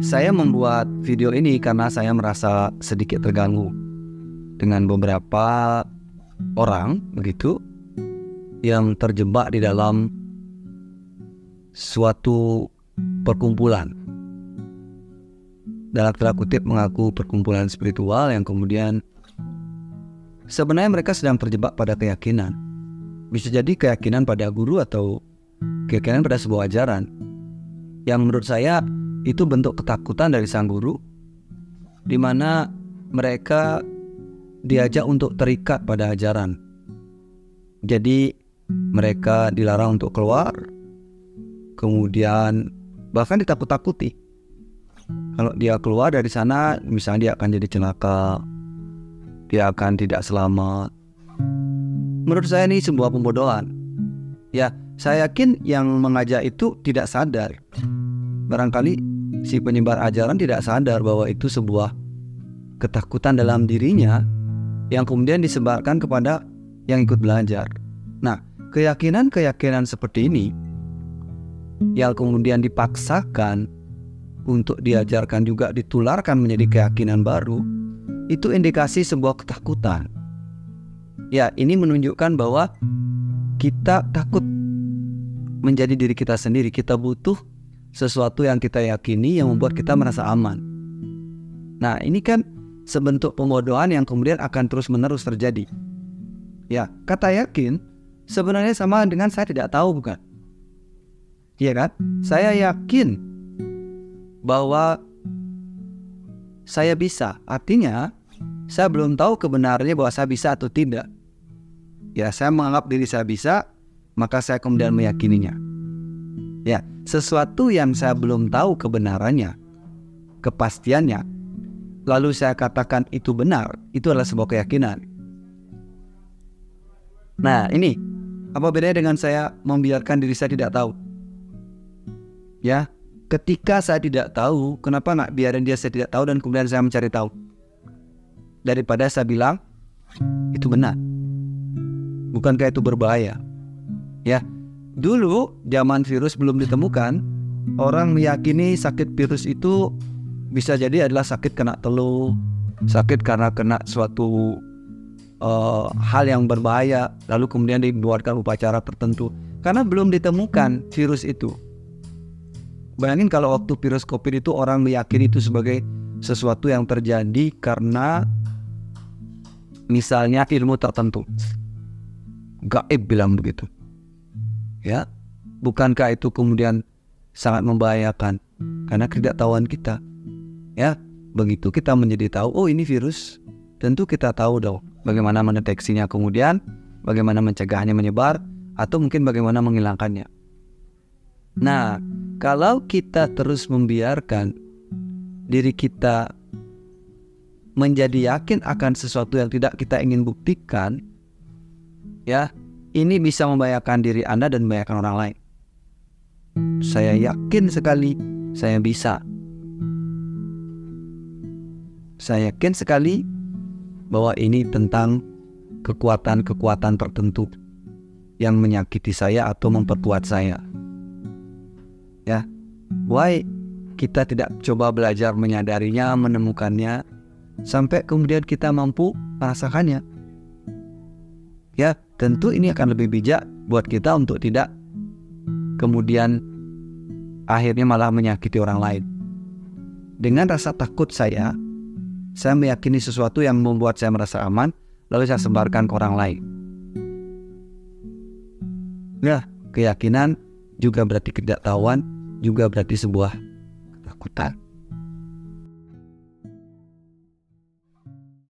Saya membuat video ini karena saya merasa sedikit terganggu dengan beberapa orang begitu yang terjebak di dalam suatu perkumpulan, dalam tanda kutip mengaku perkumpulan spiritual, yang kemudian sebenarnya mereka sedang terjebak pada keyakinan. Bisa jadi keyakinan pada guru atau keyakinan pada sebuah ajaran yang menurut saya itu bentuk ketakutan dari sang guru, di mana mereka diajak untuk terikat pada ajaran. Jadi mereka dilarang untuk keluar, kemudian bahkan ditakut-takuti. Kalau dia keluar dari sana, misalnya dia akan jadi celaka, dia akan tidak selamat. Menurut saya ini sebuah pembodohan. Ya, saya yakin yang mengajak itu tidak sadar. Barangkali si penyebar ajaran tidak sadar bahwa itu sebuah ketakutan dalam dirinya yang kemudian disebarkan kepada yang ikut belajar. Nah, keyakinan-keyakinan seperti ini yang kemudian dipaksakan untuk diajarkan juga ditularkan menjadi keyakinan baru, itu indikasi sebuah ketakutan. Ya, ini menunjukkan bahwa kita takut menjadi diri kita sendiri. Kita butuh sesuatu yang kita yakini yang membuat kita merasa aman. Nah, ini kan sebentuk pembodohan yang kemudian akan terus-menerus terjadi. Ya, kata yakin sebenarnya sama dengan saya tidak tahu, bukan? Iya kan? Saya yakin bahwa saya bisa. Artinya, saya belum tahu kebenarannya bahwa saya bisa atau tidak. Ya, saya menganggap diri saya bisa, maka saya kemudian meyakininya. Ya, sesuatu yang saya belum tahu kebenarannya, kepastiannya, lalu saya katakan itu benar, itu adalah sebuah keyakinan. Nah, ini apa bedanya dengan saya membiarkan diri saya tidak tahu? Ya, ketika saya tidak tahu, kenapa nggak biarin dia saya tidak tahu dan kemudian saya mencari tahu? Daripada saya bilang itu benar. Bukankah itu berbahaya? Ya, dulu zaman virus belum ditemukan, orang meyakini sakit virus itu bisa jadi adalah sakit kena teluh, sakit karena kena suatu hal yang berbahaya, lalu kemudian dibuatkan upacara tertentu karena belum ditemukan virus itu. Bayangin kalau waktu virus COVID itu orang meyakini itu sebagai sesuatu yang terjadi karena misalnya ilmu tertentu, gaib bilang begitu. Ya, bukankah itu kemudian sangat membahayakan karena ketidaktahuan kita? Ya, begitu kita menjadi tahu, oh ini virus, tentu kita tahu dong bagaimana mendeteksinya, kemudian bagaimana mencegahnya menyebar, atau mungkin bagaimana menghilangkannya. Nah, kalau kita terus membiarkan diri kita menjadi yakin akan sesuatu yang tidak kita ingin buktikan, ya, ini bisa membahayakan diri Anda dan membahayakan orang lain. Saya yakin sekali saya bisa. Saya yakin sekali bahwa ini tentang kekuatan-kekuatan tertentu yang menyakiti saya atau memperkuat saya. Ya, why kita tidak coba belajar menyadarinya, menemukannya, sampai kemudian kita mampu merasakannya? Ya, tentu ini akan lebih bijak buat kita untuk tidak kemudian akhirnya malah menyakiti orang lain. Dengan rasa takut saya meyakini sesuatu yang membuat saya merasa aman, lalu saya sebarkan ke orang lain. Nah, keyakinan juga berarti ketidaktahuan, juga berarti sebuah ketakutan.